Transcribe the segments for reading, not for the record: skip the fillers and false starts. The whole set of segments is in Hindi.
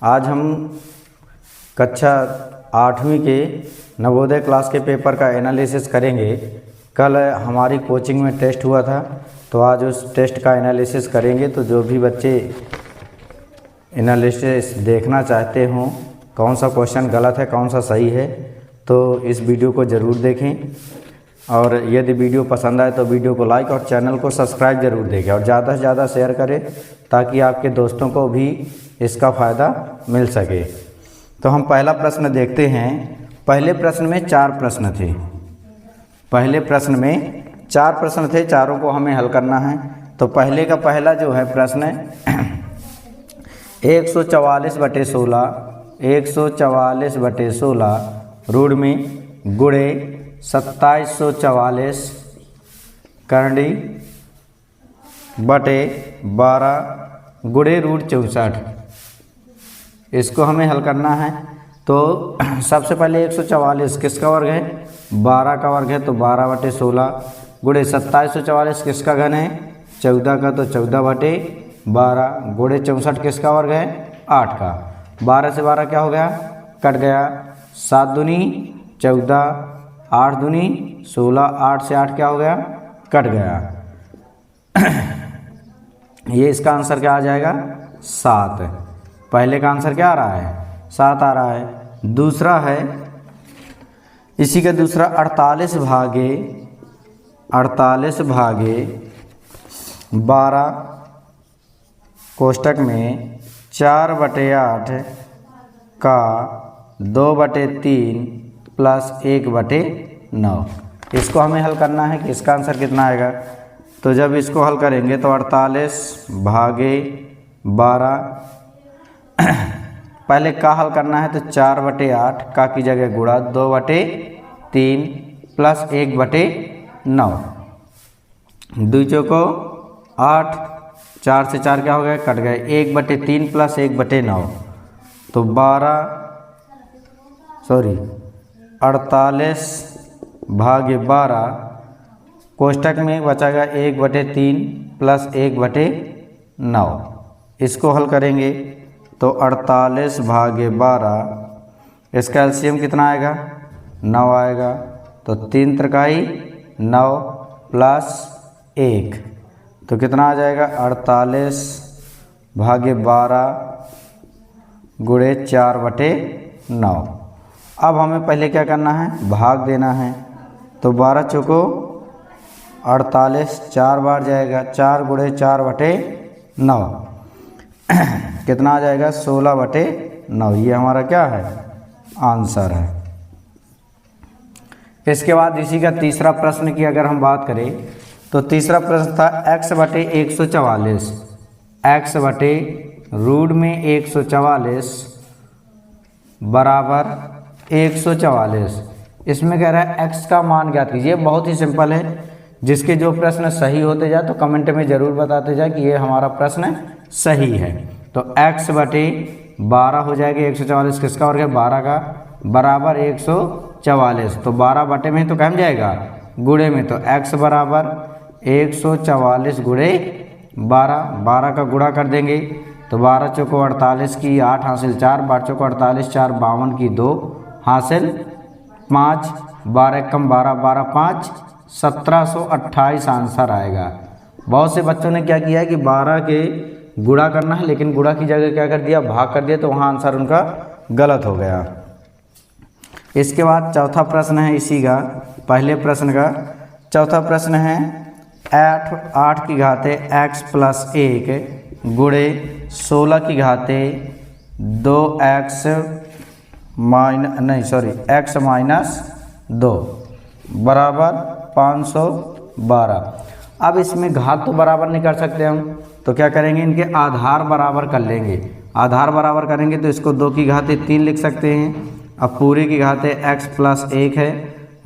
आज हम कक्षा 8वीं के नवोदय क्लास के पेपर का एनालिसिस करेंगे। कल हमारी कोचिंग में टेस्ट हुआ था, तो आज उस टेस्ट का एनालिसिस करेंगे। तो जो भी बच्चे एनालिसिस देखना चाहते हों, कौन सा क्वेश्चन गलत है कौन सा सही है, तो इस वीडियो को ज़रूर देखें। और यदि वीडियो पसंद आए तो वीडियो को लाइक और चैनल को सब्सक्राइब ज़रूर देखें और ज़्यादा से ज़्यादा शेयर करें, ताकि आपके दोस्तों को भी इसका फ़ायदा मिल सके। तो हम पहला प्रश्न देखते हैं। पहले प्रश्न में 4 प्रश्न थे। पहले प्रश्न में 4 प्रश्न थे, चारों को हमें हल करना है। तो पहले का पहला जो है प्रश्न 144/16 144/16 रूट में गुणे 2744 करंडी बटे 12 गुणे रूट 64। इसको हमें हल करना है। तो सबसे पहले 144 किसका वर्ग है? 12 का वर्ग है, तो 12/16 गुणे 2744 किसका घन है? 14 का, तो 14/12 गुणे 64 किसका वर्ग है? 8 का। 12 से 12 क्या हो गया? कट गया। 7 दूनी 14, 8 दूनी 16, 8 से 8 क्या हो गया? कट गया। ये इसका आंसर क्या आ जाएगा? 7। पहले का आंसर क्या आ रहा है? 7 आ रहा है। दूसरा है इसी का दूसरा 48 भागे 12 कोष्टक में 4/8 का 2/3 प्लस 1/9। इसको हमें हल करना है कि इसका आंसर कितना आएगा। तो जब इसको हल करेंगे तो 48 भागे 12 पहले का हल करना है, तो 4/8 का की जगह गुणा 2/3 प्लस 1/9। दूजों को 8, 4 से 4 क्या हो गया? कट गए। 1/3 प्लस 1/9, तो 48 भागे 12 कोष्टक में बचाएगा 1/3 प्लस 1/9। इसको हल करेंगे तो 48 भागे 12 इसका एलसीएम कितना आएगा? 9 आएगा। तो 3 त्रिकाई 9 प्लस 1, तो कितना आ जाएगा? 48 भागे 12 गुणे 4/9। अब हमें पहले क्या करना है? भाग देना है। तो 12 चौको 48 4 बार जाएगा, 4 गुणे 4/9 कितना आ जाएगा? 16/9। ये हमारा क्या है? आंसर है। इसके बाद इसी का तीसरा प्रश्न की अगर हम बात करें, तो तीसरा प्रश्न था x/144 x/रूट में 144 बराबर 144। इसमें कह रहा है x का मान ज्ञात कीजिए। बहुत ही सिंपल है। जिसके जो प्रश्न सही होते जाए तो कमेंट में ज़रूर बताते जाए कि ये हमारा प्रश्न सही है। तो x/12 हो जाएगा। 144 किसका वर्ग है? 12 का, बराबर 144। तो 12 बटे में तो कम जाएगा गुणे में, तो x बराबर 144 गुणे 12 का गुणा कर देंगे। तो 12 चौको 48 की 8 हासिल 4, 12 चौको 48 4 52 की 2 हासिल 5, 12 कम 12 12 5 1728 आंसर आएगा। बहुत से बच्चों ने क्या किया है कि 12 के गुणा करना है, लेकिन गुणा की जगह क्या कर दिया? भाग कर दिया, तो वहाँ आंसर उनका गलत हो गया। इसके बाद चौथा प्रश्न है इसी का, पहले प्रश्न का चौथा प्रश्न है 8 की घाते x प्लस 1 गुणे 16 की घाते 2x माइनस 2 बराबर 512। अब इसमें घात तो बराबर नहीं कर सकते हम, तो क्या करेंगे? इनके आधार बराबर कर लेंगे। आधार बराबर करेंगे तो इसको 2 की घाते 3 लिख सकते हैं। अब पूरे की घाते x प्लस 1 है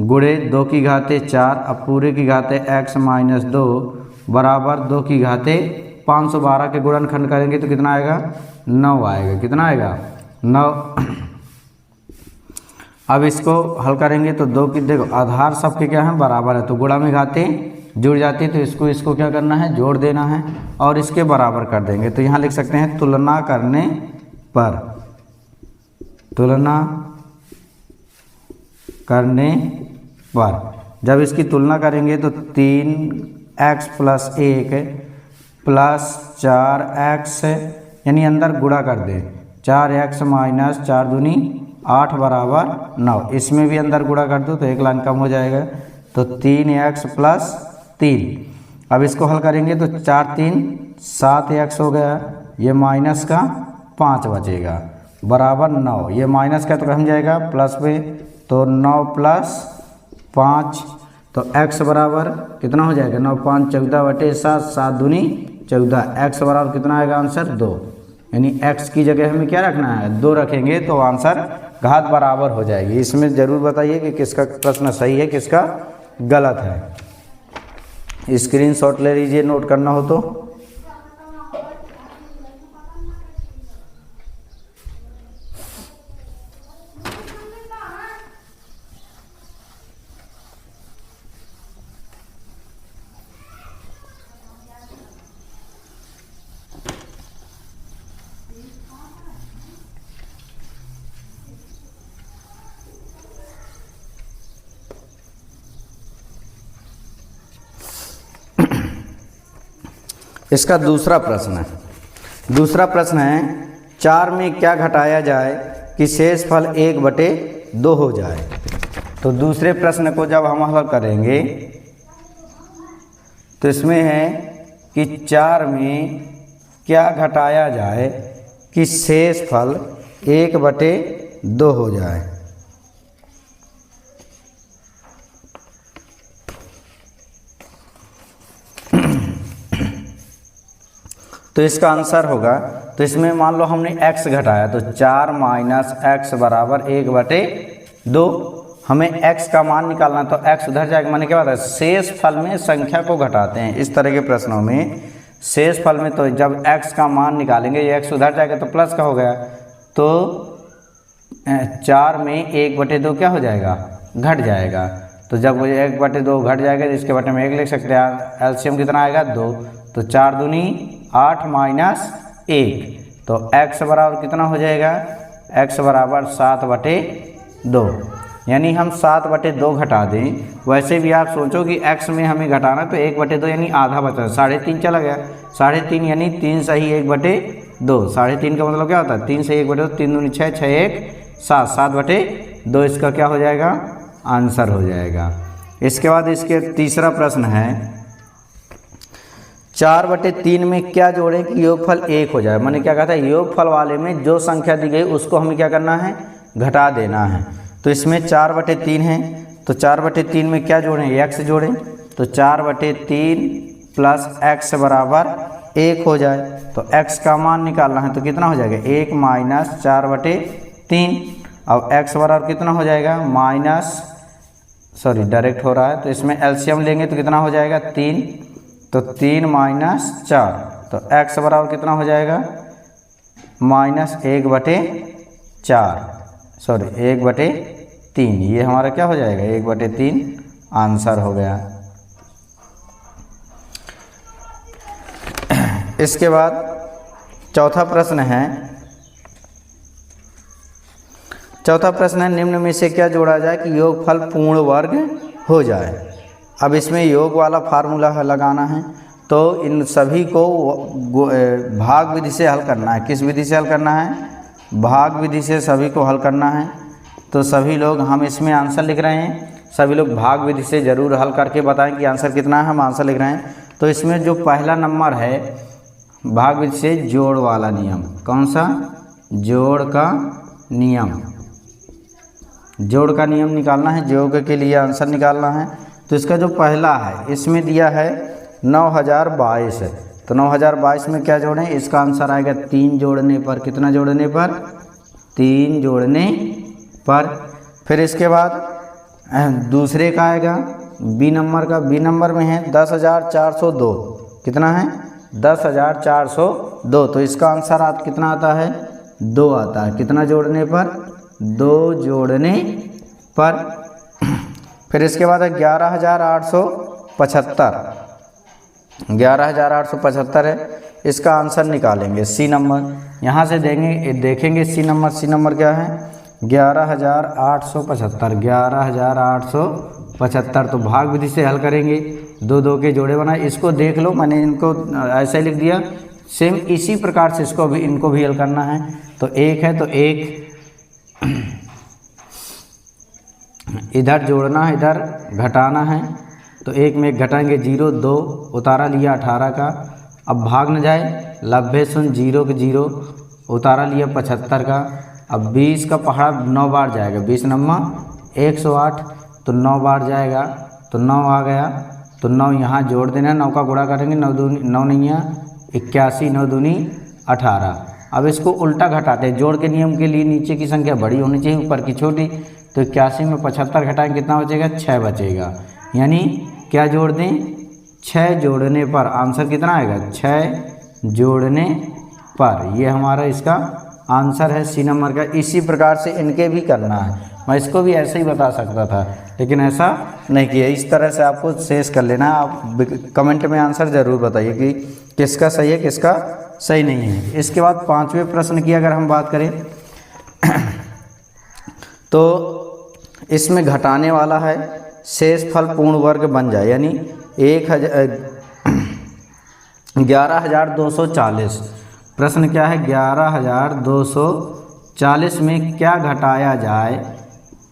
गुणे 2 की घाते 4, अब पूरे की घाते x माइनस 2 बराबर 2 की घाते 512 के गुणनखंड करेंगे तो कितना आएगा? 9 आएगा। कितना आएगा? 9। अब इसको हल करेंगे तो 2 की देखो आधार सबके क्या है? बराबर है, तो गुणा में घाते जुड़ जाती है, तो इसको क्या करना है? जोड़ देना है और इसके बराबर कर देंगे। तो यहाँ लिख सकते हैं तुलना करने पर तुलना करने पर जब इसकी तुलना करेंगे तो 3x + 1 + 4x, यानी अंदर गुणा कर दें, 4x - 4 दूनी 8 बराबर 9। इसमें भी अंदर गुणा कर दो तो एक लाइन कम हो जाएगा, तो 3x + 3। अब इसको हल करेंगे तो 4 × 3 = 7x हो गया, ये माइनस का 5 बचेगा बराबर 9। ये माइनस का तो कम जाएगा प्लस पे, तो 9 + 5, तो x बराबर कितना हो जाएगा, 9 × 5 = 14/7, 7 दूनी 14। x बराबर कितना आएगा आंसर 2, यानी x की जगह हमें क्या रखना है 2 रखेंगे तो आंसर घात बराबर हो जाएगी। इसमें ज़रूर बताइए कि किसका प्रश्न सही है किसका गलत है। स्क्रीनशॉट ले लीजिए नोट करना हो तो। इसका दूसरा प्रश्न है। दूसरा प्रश्न है 4 में क्या घटाया जाए कि शेषफल 1/2 हो जाए। तो दूसरे प्रश्न को जब हम हल करेंगे तो इसमें है कि 4 में क्या घटाया जाए कि शेषफल 1/2 हो जाए। तो इसका आंसर होगा, तो इसमें मान लो हमने x घटाया तो 4 - x बराबर 1/2। हमें x का मान निकालना, तो x उधर जाएगा, मैंने क्या बताया शेष फल में संख्या को घटाते हैं। इस तरह के प्रश्नों में शेष फल में तो जब x का मान निकालेंगे, ये x उधर जाएगा तो प्लस का हो गया, तो 4 में 1/2 क्या हो जाएगा घट जाएगा। तो जब 1/2 घट जाएगा तो इसके बटे में 1 लिख सकते हैं। एलसीएम कितना आएगा 2, तो 4 दूनी 8 - 1, तो x बराबर कितना हो जाएगा, x बराबर 7/2। यानी हम 7/2 घटा दें। वैसे भी आप सोचो कि x में हमें घटाना तो 1/2 यानी आधा बचा, 3.5 चला गया, 3.5 यानी 3 सही 1/2। 3.5 का मतलब क्या होता है 3 सही 1/2, 3 दूनी 6, 6 1 7, 7/2 इसका क्या हो जाएगा आंसर हो जाएगा। इसके बाद इसके तीसरा प्रश्न है 4/3 में क्या जोड़ें कि योगफल 1 हो जाए। मैंने क्या कहा था योगफल वाले में जो संख्या दी गई उसको हमें क्या करना है घटा देना है। तो इसमें 4/3 है, तो 4/3 में क्या जोड़ें x जोड़ें, तो 4/3 + x बराबर 1 हो जाए। तो x का मान निकालना है तो कितना हो जाएगा 1 - 4/3। अब x बराबर कितना हो जाएगा डायरेक्ट हो रहा है, तो इसमें एलसीएम लेंगे तो कितना हो जाएगा 3, तो 3 - 4, तो x बराबर कितना हो जाएगा -1/3। ये हमारा क्या हो जाएगा 1/3 आंसर हो गया। इसके बाद चौथा प्रश्न है निम्न में से क्या जोड़ा जाए कि योगफल पूर्ण वर्ग हो जाए। अब इसमें योग वाला फार्मूला लगाना है, तो इन सभी को भाग विधि से हल करना है। किस विधि से हल करना है भाग विधि से सभी को हल करना है। तो सभी लोग हम इसमें आंसर लिख रहे हैं, सभी लोग भाग विधि से ज़रूर हल करके बताएं कि आंसर कितना है। हम आंसर लिख रहे हैं, तो इसमें जो पहला नंबर है भाग विधि से जोड़ वाला नियम, कौन सा जोड़ का नियम, जोड़ का नियम निकालना है, योग के लिए आंसर निकालना है। तो इसका जो पहला है इसमें दिया है 9022 है, तो 9022 में क्या जोड़ें, इसका आंसर आएगा 3 जोड़ने पर। कितना जोड़ने पर 3 जोड़ने पर। फिर इसके बाद दूसरे का आएगा बी नंबर का, बी नंबर में है 10,402। कितना है 10,402, तो इसका आंसर कितना आता है 2 आता है। कितना जोड़ने पर 2 जोड़ने पर। फिर इसके बाद 11,875, 11,875 है, इसका आंसर निकालेंगे सी नंबर। यहाँ से देखेंगे सी नंबर क्या है, 11,875, 11,875। तो भाग विधि से हल करेंगे, दो दो के जोड़े बनाए। इसको देख लो, मैंने इनको ऐसे लिख दिया। सेम इसी प्रकार से इसको भी, इनको भी हल करना है। तो एक है तो एक इधर जोड़ना है, इधर घटाना है। तो एक में एक घटाएंगे, 0 2 उतारा लिया 18 का। अब भाग न जाए, लब्बे सुन 0 के 0 उतारा लिया 75 का। अब 20 का पहाड़ा 9 बार जाएगा, 20 नम्मा 108, तो 9 बार जाएगा, तो 9 आ गया। तो 9 यहाँ जोड़ देना, 9 का गुणा करेंगे, 9 9 81, 9 दूनी 18। अब इसको उल्टा घटाते हैं, जोड़ के नियम के लिए नीचे की संख्या बड़ी होनी चाहिए, ऊपर की छोटी। तो 81 में 75 घटाएंगे, कितना बचेगा? 6 बचेगा। यानी क्या जोड़ दें? 6 जोड़ने पर आंसर कितना आएगा? 6 जोड़ने पर। ये हमारा इसका आंसर है सी नंबर का। इसी प्रकार से इनके भी करना है। मैं इसको भी ऐसे ही बता सकता था, लेकिन ऐसा नहीं किया। इस तरह से आपको शेष कर लेना। आप कमेंट में आंसर ज़रूर बताइए कि किसका सही है, किसका सही नहीं है। इसके बाद 5वें प्रश्न की अगर हम बात करें तो इसमें घटाने वाला है, शेष फल पूर्ण वर्ग बन जाए, यानी 11,240। प्रश्न क्या है? 11,240 में क्या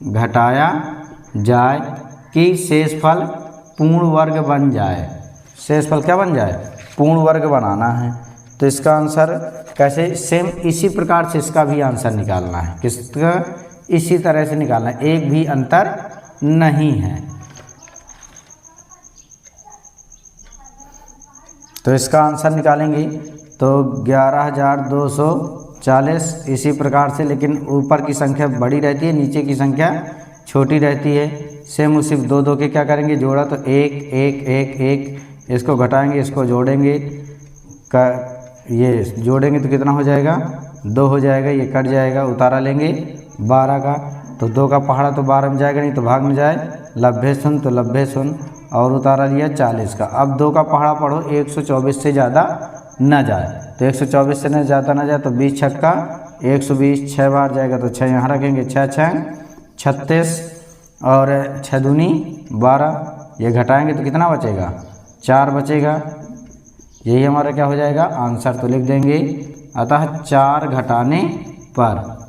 घटाया जाए कि शेषफल पूर्ण वर्ग बन जाए। शेषफल क्या बन जाए? पूर्ण वर्ग बनाना है। तो इसका आंसर कैसे? सेम इसी प्रकार से इसका भी आंसर निकालना है। किसका? इसी तरह से निकालना है, एक भी अंतर नहीं है। तो इसका आंसर निकालेंगे तो 11,240 इसी प्रकार से, लेकिन ऊपर की संख्या बड़ी रहती है, नीचे की संख्या छोटी रहती है। सेम उसी दो दो के क्या करेंगे? जोड़ा, तो 1 1 1 1, इसको घटाएंगे, इसको जोड़ेंगे, ये जोड़ेंगे तो कितना हो जाएगा? 2 हो जाएगा। ये कट जाएगा, उतारा लेंगे 12 का। तो 2 का पहाड़ा तो 12 में जाएगा नहीं, तो भाग में जाए, लब्बे सुन, तो लब्बे सुन, और उतारा लिया 40 का। अब 2 का पहाड़ा पढ़ो, 124 से ज़्यादा न जाए। तो 124 से न जाए, तो 20 छक्का 120, 6 बार जाएगा, तो 6 यहाँ रखेंगे, 6 6 36 और 6 दूनी 12। ये घटाएंगे तो कितना बचेगा? 4 बचेगा। यही हमारा क्या हो जाएगा? आंसर। तो लिख देंगे, अतः 4 घटाने पर,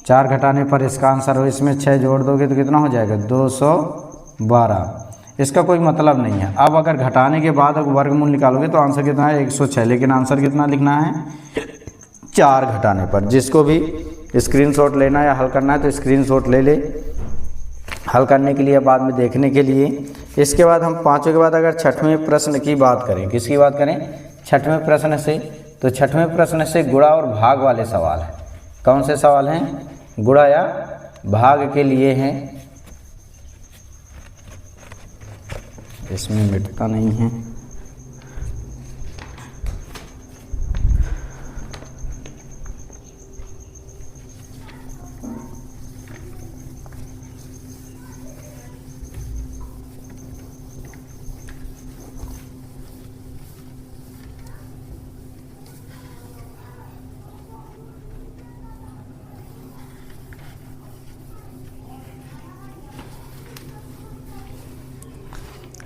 4 घटाने पर इसका आंसर हो। इसमें 6 जोड़ दोगे तो कितना हो जाएगा? 212। इसका कोई मतलब नहीं है। अब अगर घटाने के बाद अगर वर्गमूल निकालोगे तो आंसर कितना है? 106। लेकिन आंसर कितना लिखना है? 4 घटाने पर। जिसको भी स्क्रीनशॉट लेना या हल करना है तो स्क्रीनशॉट ले ले, हल करने के लिए, बाद में देखने के लिए। इसके बाद हम 5वें के बाद अगर 6वें प्रश्न की बात करें, किसकी बात करें? 6वें प्रश्न से। तो 6वें प्रश्न से गुणा और भाग वाले सवाल हैं। कौन से सवाल हैं? गुणा या भाग के लिए हैं। इसमें मिटता नहीं है।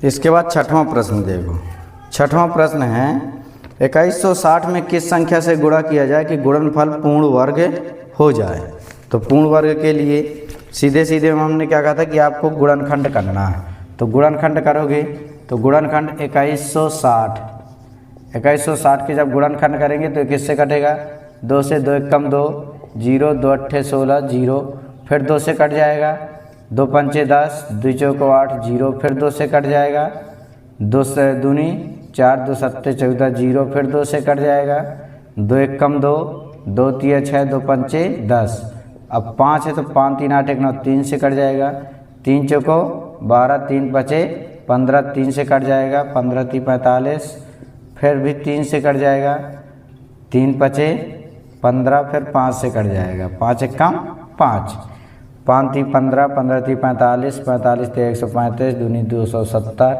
इसके बाद 6वां प्रश्न देखो। 6वां प्रश्न है, 2160 में किस संख्या से गुणा किया जाए कि गुणनफल पूर्ण वर्ग हो जाए। तो पूर्ण वर्ग के लिए सीधे सीधे हमने क्या कहा था कि आपको गुणनखंड करना है। तो गुणनखंड करोगे तो गुणनखंड 2160 के जब गुणनखंड करेंगे तो किससे कटेगा? 2 से, 2 1 कम 2, 0 2 8 16 0, फिर 2 से कट जाएगा, 2 पंचे 10, 2 चौको 8 0, फिर 2 से कट जाएगा, 2 से दूनी 4, 2 सत्ते 14 0, फिर 2 से कट जाएगा, 2 1 कम 2, 2 3 6, 2 पंचे 10। अब 5 है तो 5 3 8 1 9, 3 से कट जाएगा, 3 चौको 12, 3 बचे 15, 3 से कट जाएगा, 15 3 45, फिर भी 3 से कट जाएगा, 3 बचे 15, फिर 5 से कट जाएगा, 5 1 कम 5, 5 3 15, 15 3 45, 45 3 135, दूनी 270,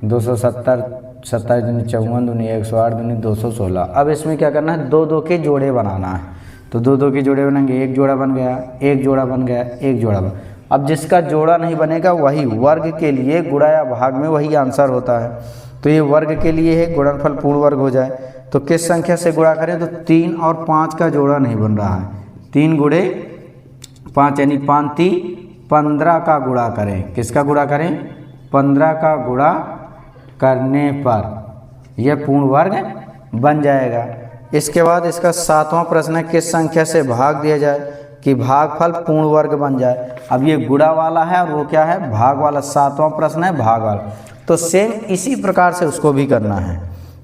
270 27 दूनी 54 दूनी 108 दूनी 216। अब इसमें क्या करना है, दो दो के जोड़े बनाना है। तो दो दो के जोड़े बनेंगे, एक जोड़ा बन गया, एक जोड़ा बन गया, एक जोड़ा बन। अब जिसका जोड़ा नहीं बनेगा वही वर्ग के लिए गुणा या भाग में वही आंसर होता है। तो ये वर्ग के लिए है, गुणनफल पूर्ण वर्ग हो जाए तो किस संख्या से गुणा करें, तो 3 और 5 का जोड़ा नहीं बन रहा है। 3 गुणे 5 यानी 5 15 का गुणा करें। किसका गुणा करें, 15 का गुणा करने पर यह पूर्ण वर्ग बन जाएगा। इसके बाद इसका 7वां प्रश्न है, किस संख्या से भाग दिया जाए कि भागफल पूर्ण वर्ग बन जाए। अब ये गुणा वाला है और वो क्या है, भाग वाला। 7वां प्रश्न है भाग वाला। तो सेम इसी प्रकार से उसको भी करना है,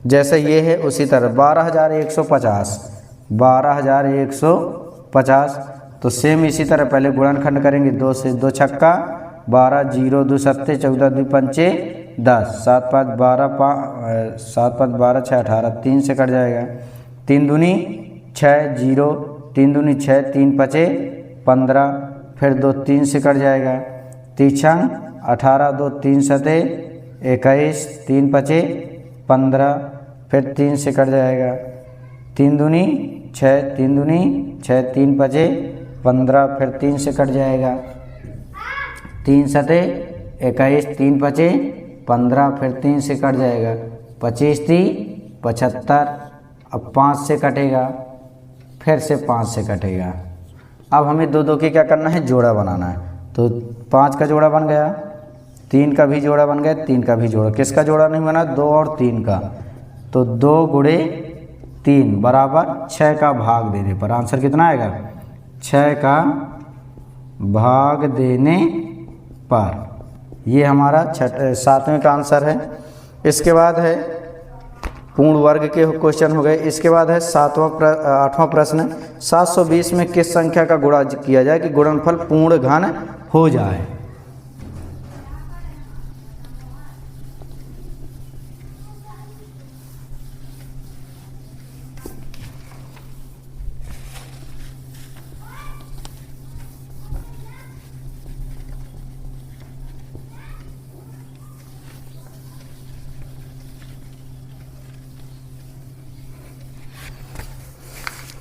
जैसे ये है उसी तरह 12,150 12,150। तो सेम इसी तरह पहले गुणनखंड करेंगे, 2 से 2 छक्का 12, 0 2 सत्ते 14 2 पंचे 10, 7 5 12 7 5 12 6 18, 3 से कट जाएगा। 3 दूनी 6 0, 3 दूनी 6, 3 पचे 15, फिर 2 3 से कट जाएगा। 3 18, 2 3 सते 21, 3 पचे 15, फिर 3 से कट जाएगा। 3 दूनी 6, 3 दूनी 6, 3 पचे 15, फिर 3 से कट जाएगा। 3 सते 21, 3 पचे 15, फिर 3 से कट जाएगा। 25 3 75, अब 5 से कटेगा, फिर से 5 से कटेगा। अब हमें दो दो के क्या करना है, जोड़ा बनाना है। तो 5 का जोड़ा बन गया, 3 का भी जोड़ा बन गया, 3 का भी जोड़ा। किसका जोड़ा नहीं बना, 2 और 3 का। तो 2 गुणे 3 बराबर 6 का भाग देने पर आंसर कितना आएगा, 6 का भाग देने पर। ये हमारा 7वें का आंसर है। इसके बाद है पूर्ण वर्ग के क्वेश्चन हो गए। इसके बाद है 8वां प्रश्न, 720 में किस संख्या का गुणा किया जाए कि गुणनफल पूर्ण घन हो जाए।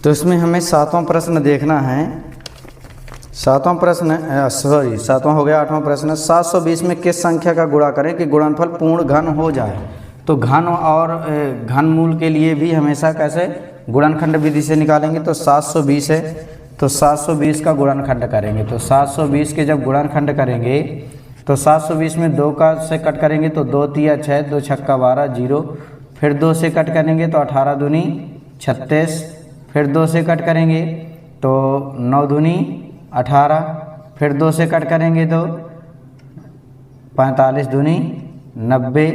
तो इसमें हमें 7वां प्रश्न देखना है। 7वां प्रश्न सॉरी 7वां हो गया। 8वां प्रश्न, 720 में किस संख्या का गुणा करें कि गुणनफल पूर्ण घन हो जाए। तो घन और घनमूल के लिए भी हमेशा कैसे गुणनखंड विधि से निकालेंगे। तो 720 है, तो 720 का गुणनखंड करेंगे। तो 720 के जब गुणनखंड करेंगे तो 720 में 2 का से कट करेंगे तो 2 तिया 6, 2 छक्का 12 0, फिर 2 से कट करेंगे तो 18 दूनी 36, फिर 2 से कट करेंगे तो 9 दूनी 18, फिर 2 से कट करेंगे तो 45 दूनी 90,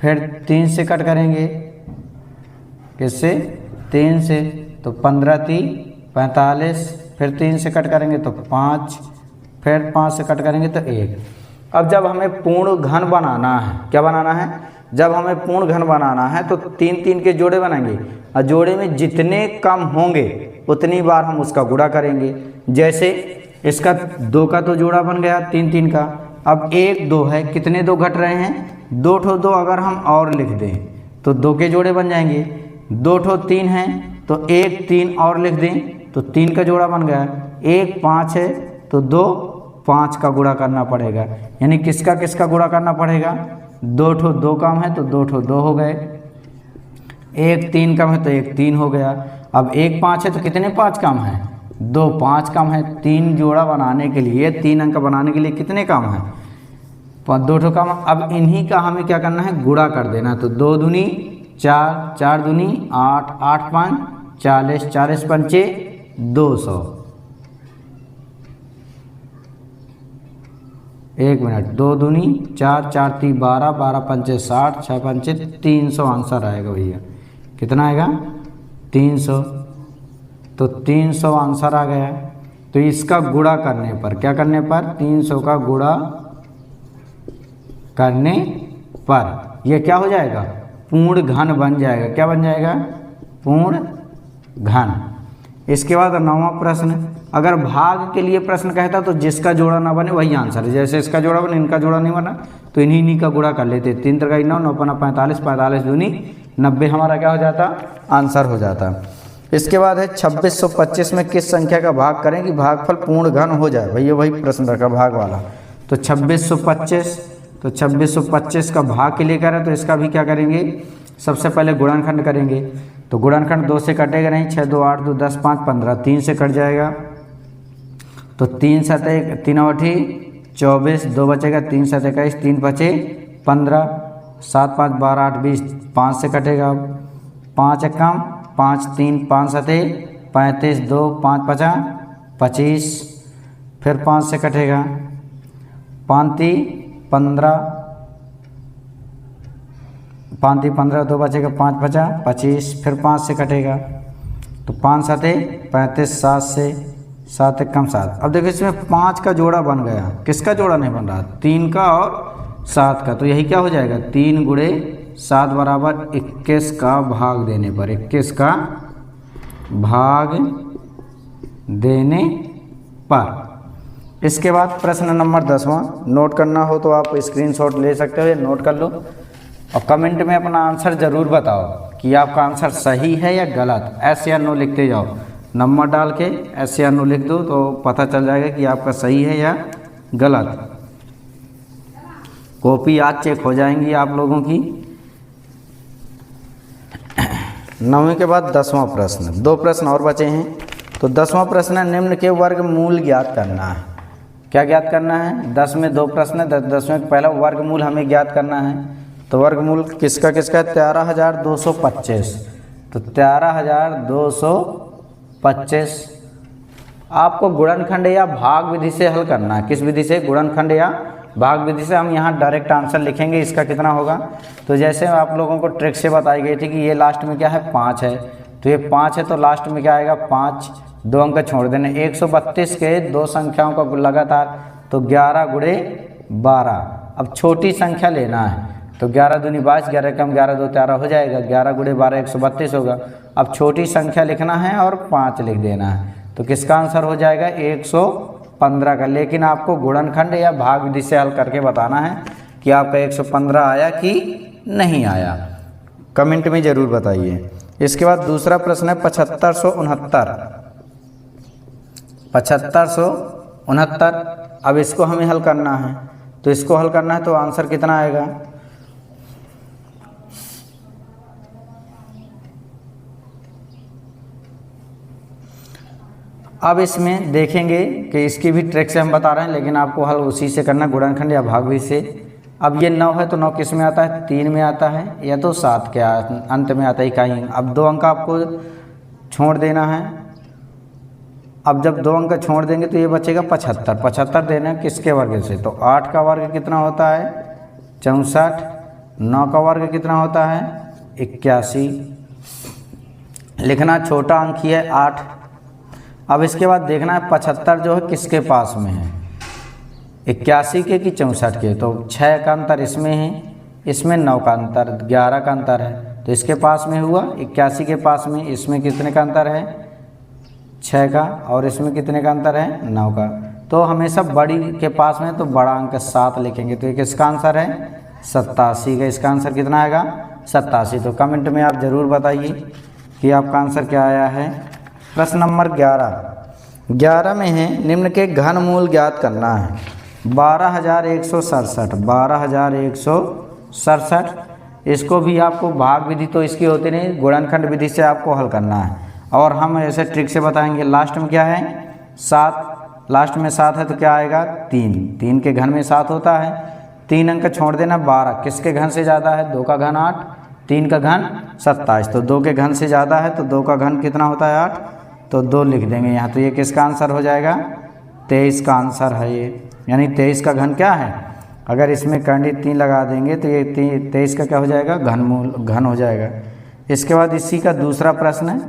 फिर 3 से कट करेंगे, किससे 3 से, तो 15 3 45, फिर 3 से कट करेंगे तो 5, फिर 5 से कट करेंगे तो 1। अब जब हमें पूर्ण घन बनाना है, क्या बनाना है, जब हमें पूर्ण घन बनाना है तो 3 3 के जोड़े बनाएंगे और जोड़े में जितने कम होंगे उतनी बार हम उसका गुणा करेंगे। जैसे इसका 2 का तो जोड़ा बन गया 3 3 का। अब 1 2 है, कितने 2 घट रहे हैं, 2 ठो 2 अगर हम और लिख दें तो 2 के जोड़े बन जाएंगे। 2 ठो 3 हैं तो 1 3 और लिख दें तो 3 का जोड़ा बन गया। 1 5 है तो 2 5 का गुणा करना पड़ेगा। यानी किसका किसका गुणा करना पड़ेगा, 2 ठो 2 कम है तो 2 ठो 2 हो गए, 1 3 कम है तो 1 3 हो गया। अब 1 5 है तो कितने 5 कम है, 2 5 कम है। 3 जोड़ा बनाने के लिए, 3 अंक बनाने के लिए कितने कम है, 2 ठो कम। अब इन्हीं का हमें क्या करना है, गुणा कर देना। तो 2 दूनी 4, 4 दूनी 8, 8 5 40, 40 पंचे 200। 1 मिनट, 2 दूनी 4, 4 3 12, 12 पंचे 60, 6 पंचे 300 आंसर आएगा भैया। कितना आएगा, 300। तो 300 आंसर आ गया। तो इसका गुणा करने पर, क्या करने पर, 300 का गुणा करने पर यह क्या हो जाएगा, पूर्ण घन बन जाएगा। क्या बन जाएगा, पूर्ण घन। इसके बाद 9वां प्रश्न, अगर भाग के लिए प्रश्न कहता तो जिसका जोड़ा ना बने वही आंसर है। जैसे इसका जोड़ा बने, इनका जोड़ा नहीं बना तो इन्हीं का गुणा कर लेते। 3 3 9, 9 5 45, 45 दूनी 90 हमारा क्या हो जाता, आंसर हो जाता। इसके बाद है 2625 में किस संख्या का भाग करें कि भागफल पूर्ण घन हो जाए। भैया वही प्रश्न रखा भाग वाला। तो 2625 का भाग के लिए करें तो इसका भी क्या करेंगे, सबसे पहले गुणनखंड करेंगे। तो गुणनखंड 2 से कटेगा नहीं, 6 2 8 2 10 5 15, 3 से कट जाएगा। तो 3 7 3 8 24, 2 बचेगा, 3 7 21, 3 बचे 15, 7 5 12 8 20, 5 से कटेगा, 5 1 कम 5 3 5 7 35, 2 5 5 25, फिर 5 से कटेगा, 5 3 15, 5 3 15, 2 बचेगा, 5 5 25, फिर 5 से कटेगा। तो 5 7 35, 7 से 7 1 कम 7। अब देखो इसमें 5 का जोड़ा बन गया, किसका जोड़ा नहीं बन रहा, 3 का और 7 का। तो यही क्या हो जाएगा, 3 गुणे 7 बराबर 21 का भाग देने पर, 21 का भाग देने पर। इसके बाद प्रश्न नंबर 10वां, नोट करना हो तो आप स्क्रीनशॉट ले सकते हो या नोट कर लो और कमेंट में अपना आंसर ज़रूर बताओ कि आपका आंसर सही है या गलत। एस या नो लिखते जाओ, नंबर डाल के एस या नो लिख दो तो पता चल जाएगा कि आपका सही है या गलत। कॉपी आज चेक हो जाएंगी आप लोगों की। 9वीं के बाद 10वां प्रश्न, 2 प्रश्न और बचे हैं। तो 10वां प्रश्न है, निम्न के वर्गमूल ज्ञात करना है। क्या ज्ञात करना है, 10 में 2 प्रश्न है, 10वें का पहला वर्गमूल हमें ज्ञात करना है। तो वर्गमूल किसका किसका है, 13225। तो 13225 आपको गुणनखंड या भाग विधि से हल करना है। किस विधि से, गुणनखंड या भाग विधि से। हम यहाँ डायरेक्ट आंसर लिखेंगे इसका कितना होगा। तो जैसे आप लोगों को ट्रिक से बताई गई थी कि ये लास्ट में क्या है, 5 है। तो ये 5 है तो लास्ट में क्या आएगा, 5, 2 अंक छोड़ देने। 132 के 2 संख्याओं का लगातार, तो 11 गुणे 12। अब छोटी संख्या लेना है तो 11 दूनी 22, 11 कम 11 2 13 हो जाएगा। 11 गुणे 12 132 होगा। अब छोटी संख्या लिखना है और 5 लिख देना है। तो किसका आंसर हो जाएगा, 115 का। लेकिन आपको गुणनखंड या भाग विधि से हल करके बताना है कि आपका 115 आया कि नहीं आया। कमेंट में ज़रूर बताइए। इसके बाद दूसरा प्रश्न है 7569। अब इसको हमें हल करना है। तो इसको हल करना है तो आंसर कितना आएगा, अब इसमें देखेंगे कि इसकी भी ट्रिक से हम बता रहे हैं, लेकिन आपको हल उसी से करना, गुणनखंड या भाग विधि से। अब ये 9 है तो 9 किस में आता है, 3 में आता है या तो 7 के अंत में आता है कहीं। अब 2 अंक आपको छोड़ देना है। अब जब 2 अंक छोड़ देंगे तो ये बचेगा 75। 75 देना है किसके वर्ग से, तो 8 का वर्ग कितना होता है, 64। 9 का वर्ग कितना होता है, 81। लिखना छोटा अंक ही है 8। अब इसके बाद देखना है 75 जो है किसके पास में है, 81 के कि 64 के। तो 6 का अंतर इसमें है, इसमें 9 का अंतर, 11 का अंतर है। तो इसके पास में हुआ 81 के पास में। इसमें कितने का अंतर है, 6 का, और इसमें कितने का अंतर है, 9 का। तो हमेशा बड़ी के पास में तो बड़ा अंक 7 लिखेंगे। तो ये किसका आंसर है, 87 का। इसका आंसर कितना आएगा, 87। तो कमेंट में आप ज़रूर बताइए कि आपका आंसर क्या आया है। प्रश्न नंबर 11 में है, निम्न के घनमूल ज्ञात करना है। 12167, 12167। इसको भी आपको भाग विधि तो इसकी होती नहीं, गुणनखंड विधि से आपको हल करना है। और हम ऐसे ट्रिक से बताएंगे। लास्ट में क्या है, 7। लास्ट में 7 है तो क्या आएगा, 3 के घन में 7 होता है। 3 अंक छोड़ देना, 12 किसके घन से ज़्यादा है, 2 का घन 8, 3 का घन 27। तो 2 के घन से ज़्यादा है तो 2 का घन कितना होता है, 8। तो 2 लिख देंगे यहाँ। तो ये किसका आंसर हो जाएगा, 23 का आंसर है ये। यानी 23 का घन क्या है, अगर इसमें कंडी 3 लगा देंगे तो ये 23 का क्या हो जाएगा, घन हो जाएगा। इसके बाद इसी का दूसरा प्रश्न है,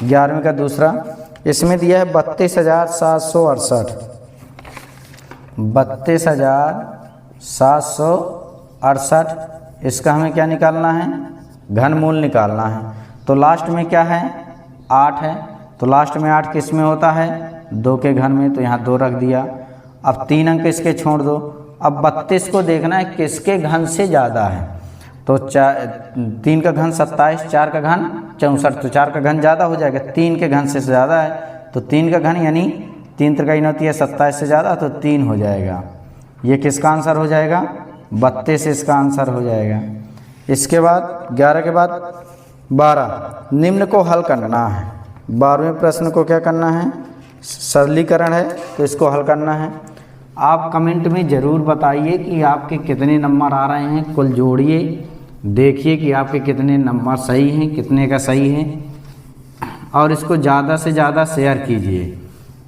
11वीं का दूसरा। इसमें दिया है 32,768। 32,768। इसका हमें क्या निकालना है, घनमूल निकालना है। तो लास्ट में क्या है, 8 है। तो लास्ट में 8 किस में होता है, 2 के घन में, तो यहाँ 2 रख दिया। अब 3 अंक इसके छोड़ दो। अब 32 को देखना है किसके घन से ज़्यादा है, तो 3 का घन 27, 4 का घन 64, तो 4 का घन ज़्यादा हो जाएगा, 3 के घन से ज़्यादा है तो 3 का घन यानी 3 त्रिका 27 से ज़्यादा तो 3 हो जाएगा। ये किसका आंसर हो जाएगा, 32 इसका आंसर हो जाएगा। इसके बाद 11 के बाद 12, निम्न को हल करना है। 12वें प्रश्न को क्या करना है, सरलीकरण है तो इसको हल करना है। आप कमेंट में ज़रूर बताइए कि आपके कितने नंबर आ रहे हैं, कुल जोड़िए, देखिए कि आपके कितने नंबर सही हैं, कितने का सही है, और इसको ज़्यादा से ज़्यादा शेयर कीजिए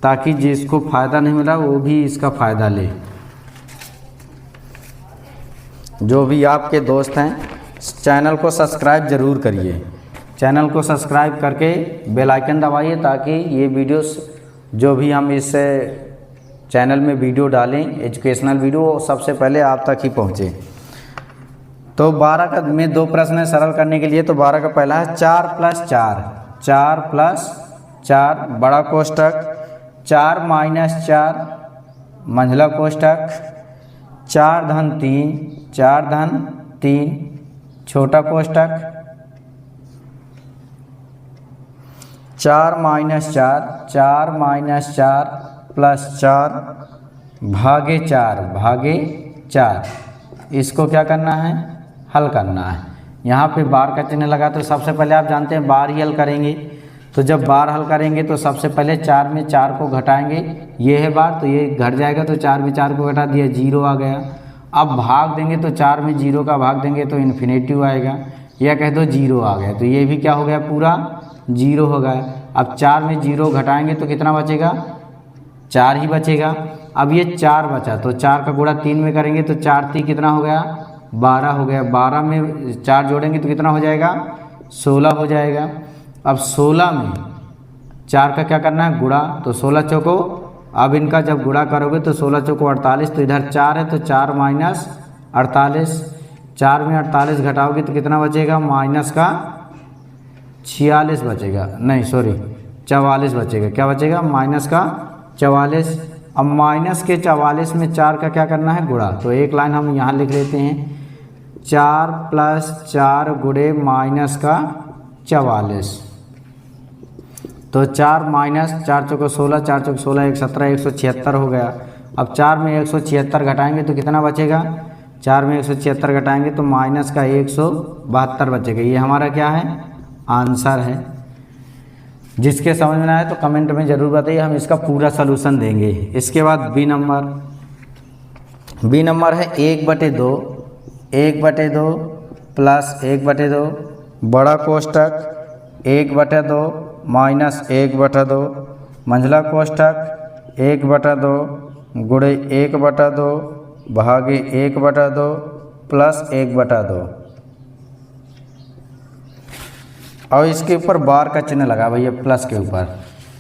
ताकि जिसको फ़ायदा नहीं मिला वो भी इसका फ़ायदा ले। जो भी आपके दोस्त हैं चैनल को सब्सक्राइब ज़रूर करिए, चैनल को सब्सक्राइब करके बेल आइकन दबाइए ताकि ये वीडियोस जो भी हम इस चैनल में वीडियो डालें एजुकेशनल वीडियो सबसे पहले आप तक ही पहुँचे। तो 12 का में 2 प्रश्न है सरल करने के लिए। तो 12 का पहला है 4 + 4, 4 + 4 बड़ा कोष्टक, 4 - 4 मंझला कोष्टक, 4 धन 3, 4 धन 3 छोटा कोष्टक, 4 - 4, 4 - 4 + 4 भागे 4 भागे 4, इसको क्या करना है, हल करना है। यहाँ पे बार का चिन्ह लगा तो सबसे पहले आप जानते हैं बार ही हल करेंगे। तो जब बार हल करेंगे तो सबसे पहले 4 में 4 को घटाएंगे, ये है बार तो ये घट जाएगा, तो 4 में 4 को घटा दिया 0 आ गया। अब भाग देंगे तो 4 में 0 का भाग देंगे तो इन्फिनेटिव आएगा, या कह दो 0 आ गया, तो ये भी क्या हो गया, पूरा 0 हो गया। अब 4 में 0 घटाएंगे तो कितना बचेगा, 4 ही बचेगा। अब ये 4 बचा तो 4 का गुणा 3 में करेंगे तो 4 3 कितना हो गया, 12 हो गया। 12 में 4 जोड़ेंगे तो कितना हो जाएगा, 16 हो जाएगा। अब 16 में 4 का क्या करना है, गुणा, तो 16 चौको, अब इनका जब गुणा करोगे तो 16 चौको 48, तो इधर 4 है तो 4 - 48, 4 में 48 घटाओगे तो कितना बचेगा, माइनस का 46 बचेगा, नहीं सॉरी 44 बचेगा। क्या बचेगा, माइनस का 44। अब माइनस के 44 में 4 का क्या करना है, गुणा, तो एक लाइन हम यहाँ लिख लेते हैं, 4 + 4 गुणे माइनस का 44, तो 4 - 4 चौको 16, 4 चौको 16, 1 17, 176 हो गया। अब 4 में 176 घटाएंगे तो कितना बचेगा, 4 में 176 घटाएंगे तो माइनस का 172 बचेगा। ये हमारा क्या है, आंसर है। जिसके समझ में आए तो कमेंट में ज़रूर बताइए, हम इसका पूरा सलूशन देंगे। इसके बाद बी नंबर है 1/2, 1/2 + 1/2 बड़ा कोष्टक, 1/2 - 1/2 मंझला कोष्टक, 1/2 गुणे 1/2 भागे 1/2 + 1/2, और इसके ऊपर बार का चिन्ह लगा भैया प्लस के ऊपर।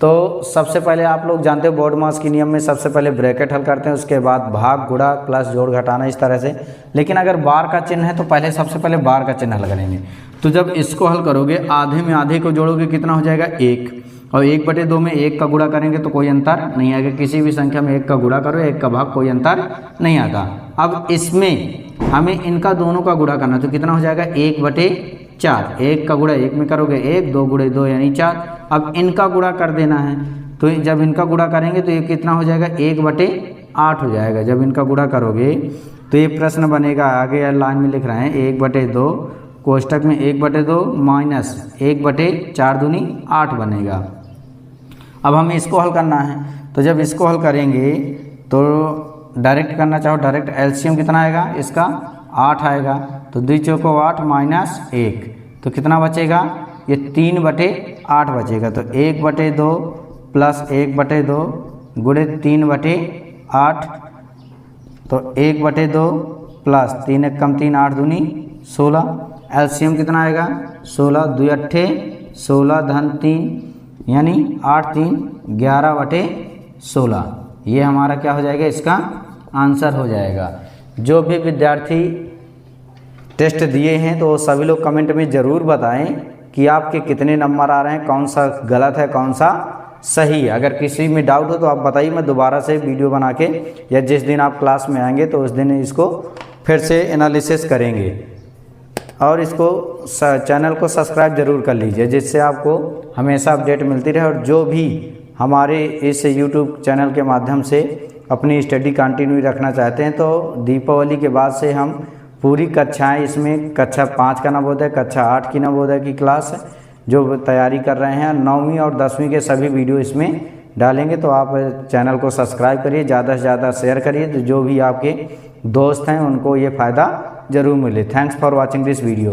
तो सबसे पहले आप लोग जानते हो बोर्ड मास के नियम में सबसे पहले ब्रैकेट हल करते हैं, उसके बाद भाग गुणा प्लस जोड़ घटाना इस तरह से। लेकिन अगर बार का चिन्ह है तो पहले सबसे पहले बार का चिन्ह हल करेंगे। तो जब इसको हल करोगे आधे में आधे को जोड़ोगे कितना हो जाएगा, 1, और 1/2 में 1 का गुणा करेंगे तो कोई अंतर नहीं आएगा। किसी भी संख्या में 1 का गुणा करो 1 का भाग, कोई अंतर नहीं आता। अब इसमें हमें इनका दोनों का गुणा करना, तो कितना हो जाएगा, 1/4, 1 का गुणा 1 में करोगे 1, 2 गुणे 2 यानी 4। अब इनका गुणा कर देना है, तो जब इनका गुणा करेंगे तो ये कितना हो जाएगा, 1/8 हो जाएगा। जब इनका गुणा करोगे तो ये प्रश्न बनेगा, आगे लाइन में लिख रहे हैं 1/2 कोष्टक में 1/2 माइनस 1/4 दूनी 8 बनेगा। अब हमें इसको हल करना है, तो जब इसको हल करेंगे तो डायरेक्ट करना चाहो डायरेक्ट, एलसीएम कितना आएगा इसका, 8 आएगा। तो 2 चौको 8 माइनस 1, तो कितना बचेगा, ये 3/8 बचेगा। तो 1/2 + 1/2 गुणे 3/8, तो 1/2 + 3 × 3 8 दूनी 16, एलसीएम कितना आएगा, 16, 2 8 16 धन 3 यानी 8 3 11/16। ये हमारा क्या हो जाएगा, इसका आंसर हो जाएगा। जो भी विद्यार्थी टेस्ट दिए हैं तो सभी लोग कमेंट में ज़रूर बताएं कि आपके कितने नंबर आ रहे हैं, कौन सा गलत है कौन सा सही है। अगर किसी में डाउट हो तो आप बताइए, मैं दोबारा से वीडियो बना के, या जिस दिन आप क्लास में आएंगे तो उस दिन इसको फिर से एनालिसिस करेंगे। और इसको चैनल को सब्सक्राइब ज़रूर कर लीजिए, जिससे आपको हमेशा अपडेट मिलती रहे। और जो भी हमारे इस यूट्यूब चैनल के माध्यम से अपनी स्टडी कंटिन्यू रखना चाहते हैं, तो दीपावली के बाद से हम पूरी कक्षाएं, इसमें कक्षा 5 का नवोदय, कक्षा 8 की नवोदय की क्लास जो तैयारी कर रहे हैं, 9वीं और 10वीं के सभी वीडियो इसमें डालेंगे। तो आप चैनल को सब्सक्राइब करिए, ज़्यादा से ज़्यादा शेयर करिए, तो जो भी आपके दोस्त हैं उनको ये फ़ायदा ज़रूर मिले। Thanks for watching this video.